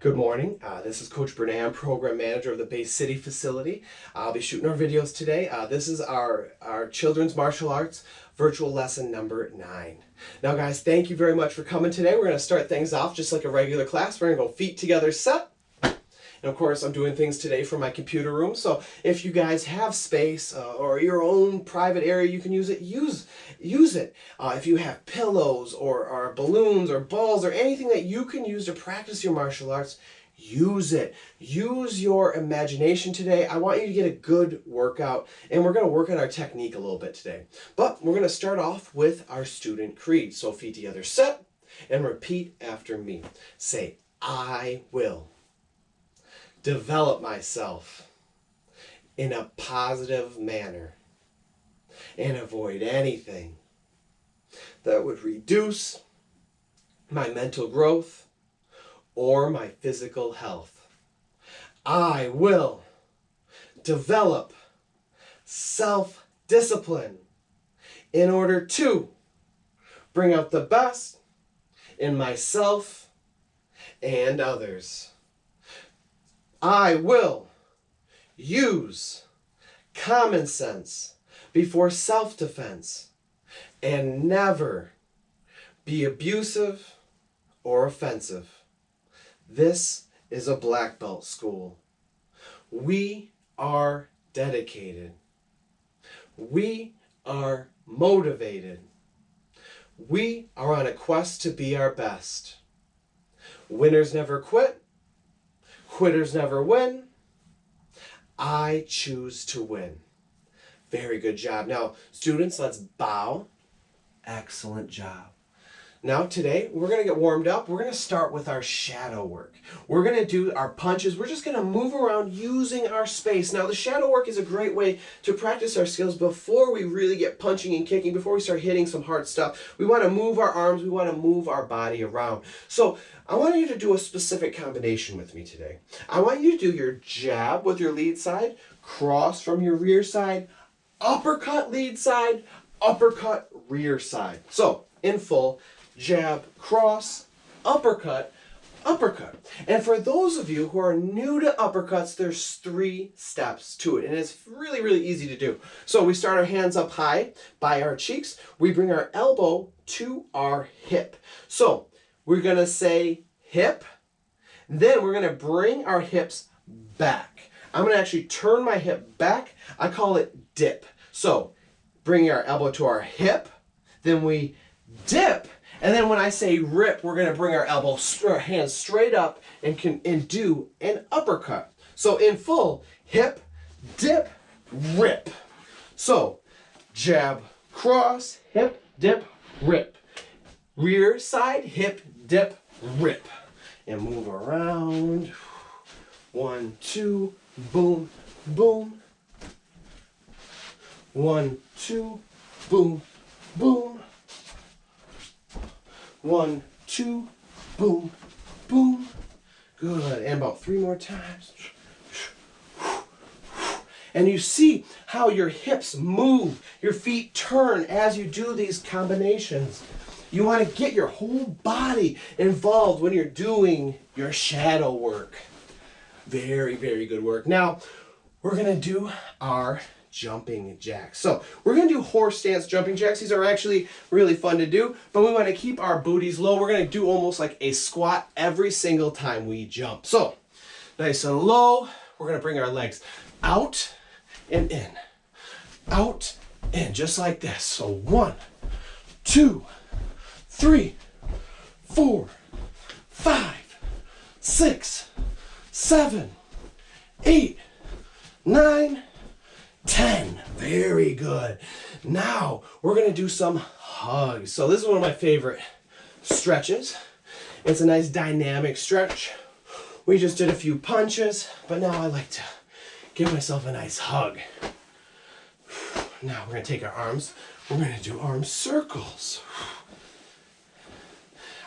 Good morning. This is Coach Bernam, Program Manager of the Bay City facility. I'll be shooting our videos today. This is our Children's Martial Arts virtual lesson number 9. Now guys, thank you very much for coming today. We're going to start things off just like a regular class. We're going to go feet together, set. And of course, I'm doing things today from my computer room. So if you guys have space or your own private area, you can use it. Use it. If you have pillows or balloons or balls or anything that you can use to practice your martial arts, use it. Use your imagination today. I want you to get a good workout, and we're going to work on our technique a little bit today. But we're going to start off with our student creed. So feet together, set, and repeat after me. Say, I will develop myself in a positive manner and avoid anything that would reduce my mental growth or my physical health. I will develop self-discipline in order to bring out the best in myself and others. I will use common sense before self-defense and never be abusive or offensive. This is a black belt school. We are dedicated. We are motivated. We are on a quest to be our best. Winners never quit. Quitters never win. I choose to win. Very good job. Now, students, let's bow. Excellent job. Now, today, we're going to get warmed up. We're going to start with our shadow work. We're going to do our punches. We're just going to move around using our space. Now, the shadow work is a great way to practice our skills before we really get punching and kicking, before we start hitting some hard stuff. We want to move our arms. We want to move our body around. So, I want you to do a specific combination with me today. I want you to do your jab with your lead side, cross from your rear side, uppercut lead side, uppercut rear side. So, in full, jab, cross, uppercut, uppercut. And for those of you who are new to uppercuts, there's 3 steps to it. And it's really, really easy to do. So we start our hands up high by our cheeks. We bring our elbow to our hip. So we're going to say hip. Then we're going to bring our hips back. I'm going to actually turn my hip back. I call it dip. So bring our elbow to our hip. Then we dip. And then when I say rip, we're going to bring our hands straight up and do an uppercut. So in full, hip, dip, rip. So jab, cross, hip, dip, rip. Rear side, hip, dip, rip. And move around. 1, 2, boom, boom. 1, 2, boom, boom. 1, 2, boom, boom. Good. And about 3 more times. And you see how your hips move, your feet turn as you do these combinations. You want to get your whole body involved when you're doing your shadow work. Very, very good work. Now, we're going to do our jumping jacks. So we're going to do horse stance jumping jacks. These are actually really fun to do, but we want to keep our booties low. We're going to do almost like a squat every single time we jump. So nice and low. We're going to bring our legs out and in, out, in, just like this. So 1, 2, 3, 4, 5, 6, 7, 8, 9, 10. Very good. Now we're going to do some hugs. So this is one of my favorite stretches. It's a nice dynamic stretch. We just did a few punches, but now I like to give myself a nice hug. Now we're going to take our arms. We're going to do arm circles.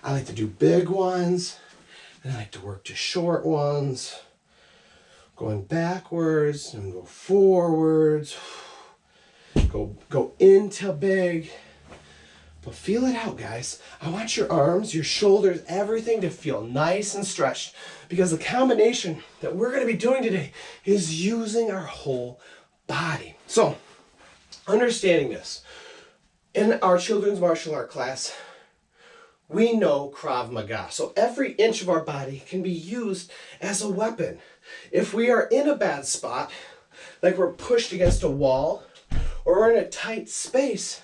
I like to do big ones, and I like to work to short ones. Going backwards and go forwards. Go into big. But feel it out, guys. I want your arms, your shoulders, everything to feel nice and stretched, because the combination that we're going to be doing today is using our whole body. So, understanding this, in our children's martial art class, we know Krav Maga. So every inch of our body can be used as a weapon. If we are in a bad spot, like we're pushed against a wall, or we're in a tight space,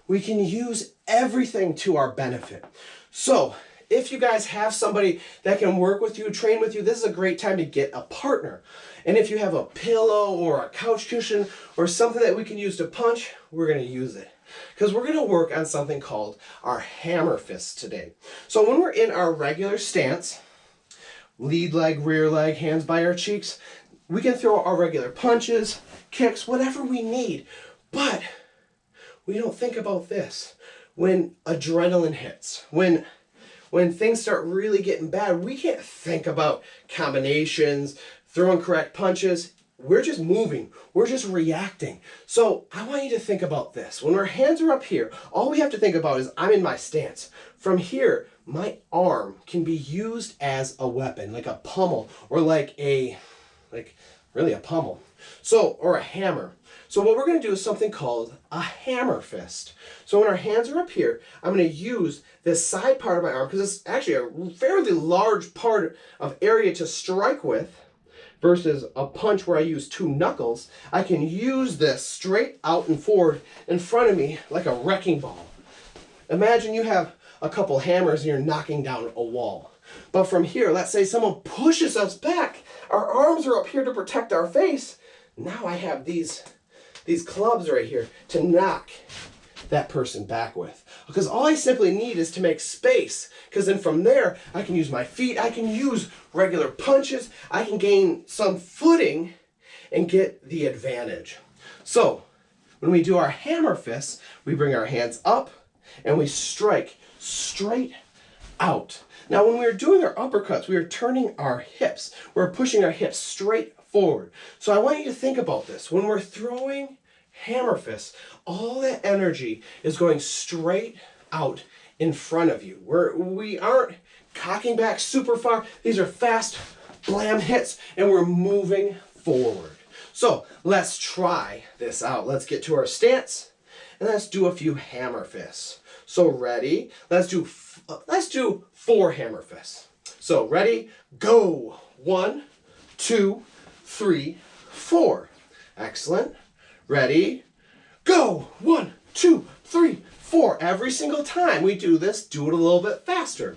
we can use everything to our benefit. So if you guys have somebody that can work with you, train with you, this is a great time to get a partner. And if you have a pillow or a couch cushion or something that we can use to punch, we're going to use it. Because we're going to work on something called our hammer fist today. So when we're in our regular stance, lead leg, rear leg, hands by our cheeks, we can throw our regular punches, kicks, whatever we need. But we don't think about this. When adrenaline hits, when things start really getting bad, we can't think about combinations, throwing correct punches. We're just moving. We're just reacting. So I want you to think about this. When our hands are up here, all we have to think about is I'm in my stance. From here, my arm can be used as a weapon, like a pummel, or really a pummel. So, or a hammer. So what we're going to do is something called a hammer fist. So when our hands are up here, I'm going to use this side part of my arm, because it's actually a fairly large part of area to strike with, versus a punch where I use two knuckles. I can use this straight out and forward in front of me like a wrecking ball. Imagine you have a couple hammers and you're knocking down a wall. But from here, let's say someone pushes us back. Our arms are up here to protect our face. Now I have these clubs right here to knock that person back with. Because all I simply need is to make space. Because then from there, I can use my feet, I can use regular punches, I can gain some footing and get the advantage. So, when we do our hammer fists, we bring our hands up and we strike straight out. Now when we're doing our uppercuts, we are turning our hips. We're pushing our hips straight forward. So I want you to think about this. When we're throwing hammer fists, all that energy is going straight out in front of you. We aren't cocking back super far. These are fast blam hits and we're moving forward. So let's try this out. Let's get to our stance and let's do a few hammer fists. So ready? Let's do 4 hammer fists. So ready? Go. 1, 2, 3, 4. Excellent. Ready? Go. 1, 2, 3, 4. Every single time we do this, do it a little bit faster.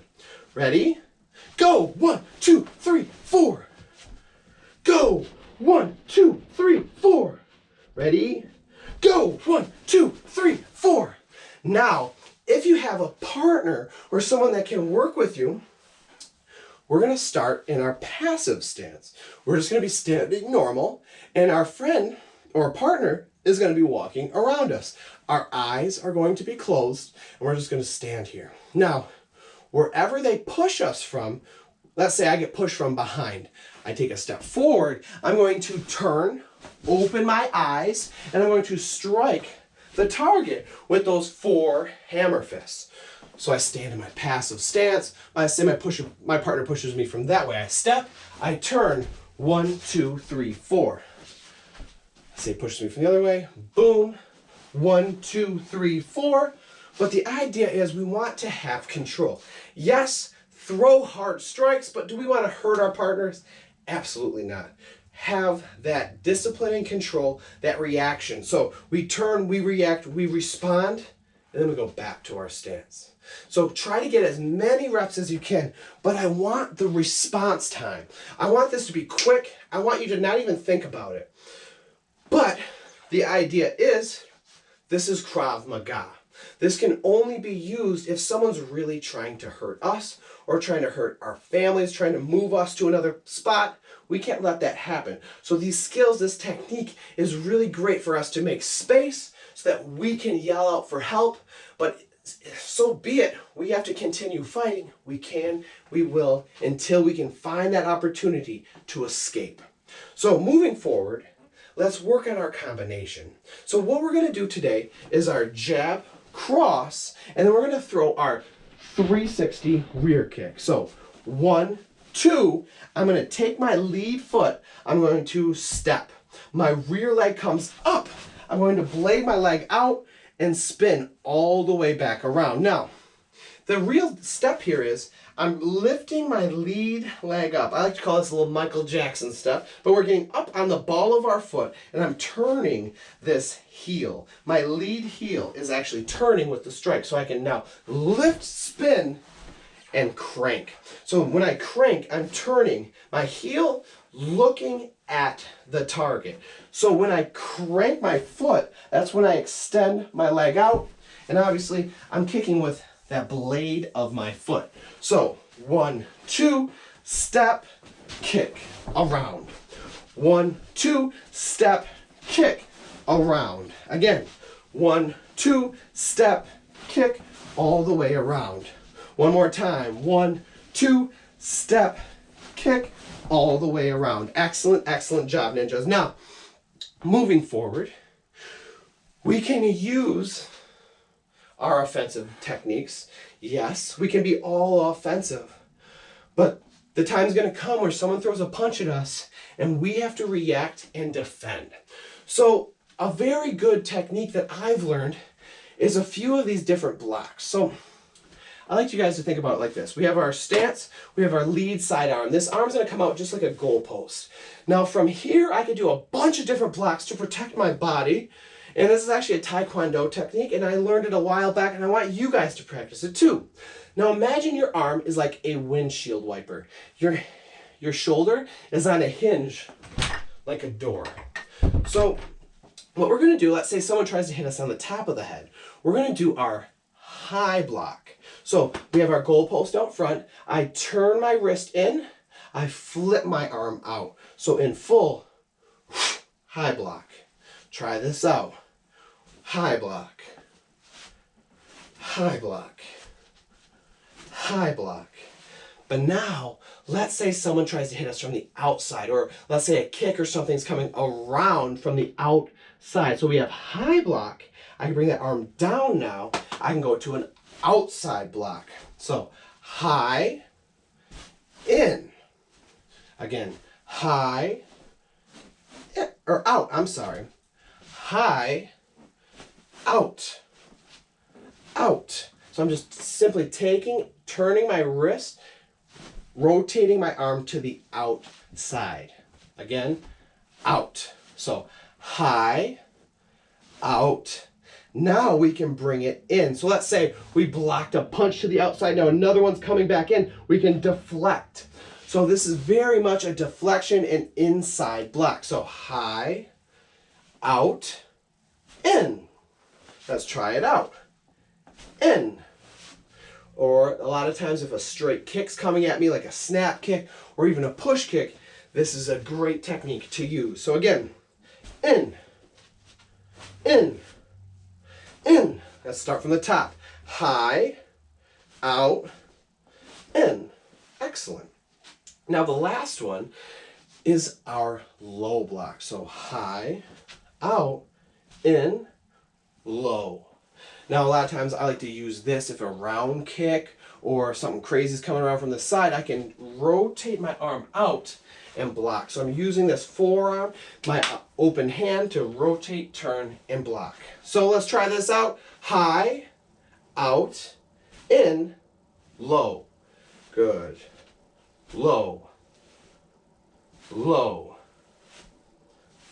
Ready? Go. 1, 2, 3, 4. Go. 1, 2, 3, 4. Ready? Go. 1, 2, 3, 4. Now, if you have a partner or someone that can work with you, we're going to start in our passive stance. We're just going to be standing normal, and our friend or partner is going to be walking around us. Our eyes are going to be closed, and we're just going to stand here. Now, wherever they push us from, let's say I get pushed from behind. I take a step forward. I'm going to turn, open my eyes, and I'm going to strike the target with those 4 hammer fists. So I stand in my passive stance. I say my partner pushes me from that way. I step, I turn, 1, 2, 3, 4. I say pushes me from the other way. Boom, 1, 2, 3, 4. But the idea is we want to have control. Yes, throw hard strikes, but do we want to hurt our partners? Absolutely not. Have that discipline and control, that reaction. So we turn, we react, we respond, and then we go back to our stance. So try to get as many reps as you can, but I want the response time. I want this to be quick. I want you to not even think about it. But the idea is, this is Krav Maga. This can only be used if someone's really trying to hurt us or trying to hurt our families, trying to move us to another spot. We can't let that happen. So these skills, this technique is really great for us to make space so that we can yell out for help. But so be it. We have to continue fighting. We can, we will, until we can find that opportunity to escape. So moving forward, let's work on our combination. So what we're going to do today is our jab, cross, and then we're gonna throw our 360 rear kick. So 1, 2, I'm gonna take my lead foot, I'm going to step. My rear leg comes up. I'm going to blade my leg out and spin all the way back around. Now, the real step here is I'm lifting my lead leg up. I like to call this a little Michael Jackson step, but we're getting up on the ball of our foot and I'm turning this heel. My lead heel is actually turning with the strike, so I can now lift, spin, and crank. So when I crank, I'm turning my heel looking at the target. So when I crank my foot, that's when I extend my leg out, and obviously I'm kicking with that blade of my foot. So 1, 2, step, kick, around. 1, 2, step, kick, around. Again, 1, 2, step, kick, all the way around. One more time. 1, 2, step, kick, all the way around. Excellent, excellent job, ninjas. Now, moving forward, we can use our offensive techniques. Yes, we can be all offensive, but the time's going to come where someone throws a punch at us and we have to react and defend. So a very good technique that I've learned is a few of these different blocks. So I like you guys to think about it like this. We have our stance, we have our lead side arm. This arm's gonna come out just like a goalpost. Now from here, I can do a bunch of different blocks to protect my body. And this is actually a Taekwondo technique, and I learned it a while back, and I want you guys to practice it too. Now imagine your arm is like a windshield wiper. Your shoulder is on a hinge like a door. So what we're gonna do, let's say someone tries to hit us on the top of the head. We're gonna do our high block. So we have our goalpost out front. I turn my wrist in, I flip my arm out. So in full, high block. Try this out. High block, high block, high block. But now, let's say someone tries to hit us from the outside, or let's say a kick or something's coming around from the outside. So we have high block. I can bring that arm down now. I can go to an outside block. So high, in. Again, high, or out, I'm sorry. High, out, out. So I'm just simply turning my wrist, rotating my arm to the outside. Again, out. So high, out. Now we can bring it in. So let's say we blocked a punch to the outside. Now another one's coming back in. We can deflect. So this is very much a deflection and inside block. So high, out, in. Let's try it out. In. Or a lot of times if a straight kick's coming at me, like a snap kick or even a push kick, this is a great technique to use. So again, in, in, in. Let's start from the top. High, out, in. Excellent. Now the last one is our low block. So high, out, in, low. Now a lot of times I like to use this if a round kick or something crazy is coming around from the side. I can rotate my arm out and block. So I'm using this forearm, my open hand to rotate, turn, and block. So let's try this out. High, out, in, low. Good. Low, low,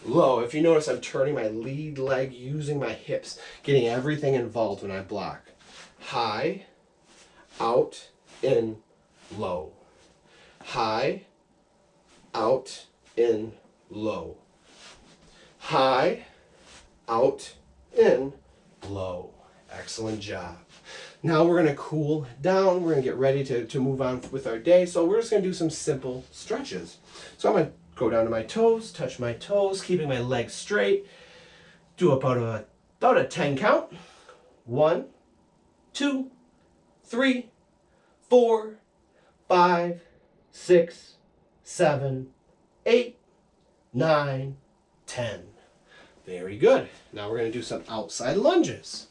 low. If you notice, I'm turning my lead leg, using my hips, getting everything involved when I block. High, out, in, low. High, out, in, low. High, out, in, low. Excellent job. Now we're going to cool down. We're going to get ready to move on with our day. So we're just going to do some simple stretches. So I'm going to go down to my toes, touch my toes, keeping my legs straight. Do about a 10 count. 1, 2, 3, 4, 5, 6, 7, 8, 9, 10. Very good. Now we're going to do some outside lunges.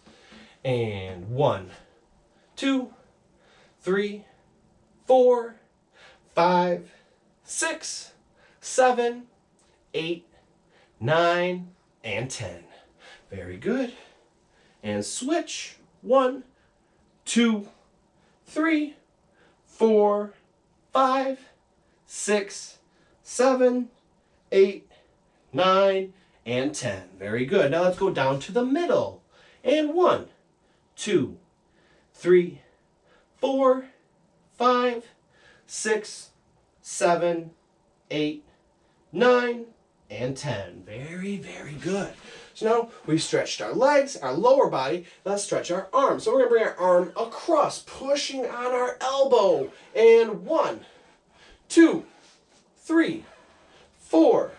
And 1, 2, 3, 4, 5, 6, 7, 8, 9, and 10. Very good. And switch. 1, 2, 3, 4, 5, 6, 7, 8, 9, and 10. Very good. Now let's go down to the middle. And 1, 2, 3, 4, 5, 6, 7, 8, 9, and 10. Very, very good. So now we've stretched our legs, our lower body. Let's stretch our arms. So we're going to bring our arm across, pushing on our elbow. And 1, 2, 3, 4,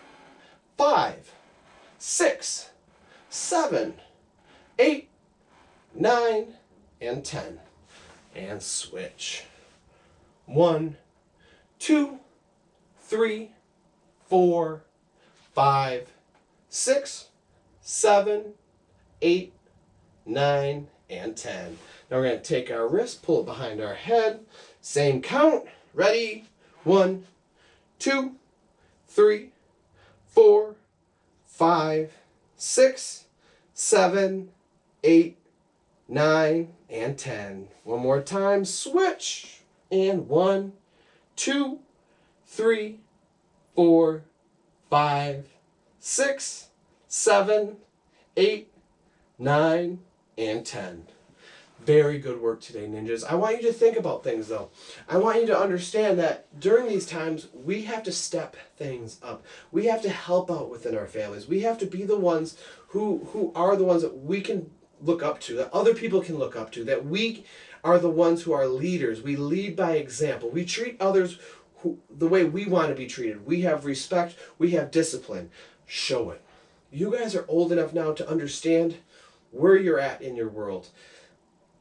5, 6, 7, 8, 9, and 10. And switch. 1, 2, 3, 4, 5, 6, 7, 8, 9, and 10. Now we're going to take our wrist, pull it behind our head. Same count. Ready? 1, 2, 3, 4, 5, 6, 7, 8, 9, and 10. One more time. Switch. And 1, 2, 3, 4, 5, 6, 7, 8, 9, and 10. Very good work today, ninjas. I want you to think about things, though. I want you to understand that during these times, we have to step things up. We have to help out within our families. We have to be the ones who are the ones that we can look up to, that other people can look up to, that we are the ones who are leaders. We lead by example. We treat others the way we want to be treated. We have respect. We have discipline. Show it. You guys are old enough now to understand where you're at in your world.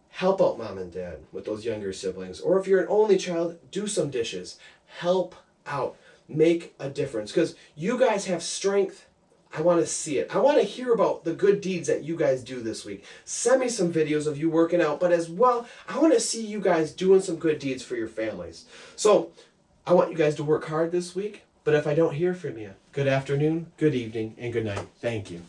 Help out mom and dad with those younger siblings. Or if you're an only child, do some dishes. Help out. Make a difference. Because you guys have strength. I want to see it. I want to hear about the good deeds that you guys do this week. Send me some videos of you working out. But as well, I want to see you guys doing some good deeds for your families. So I want you guys to work hard this week. But if I don't hear from you, good afternoon, good evening, and good night. Thank you.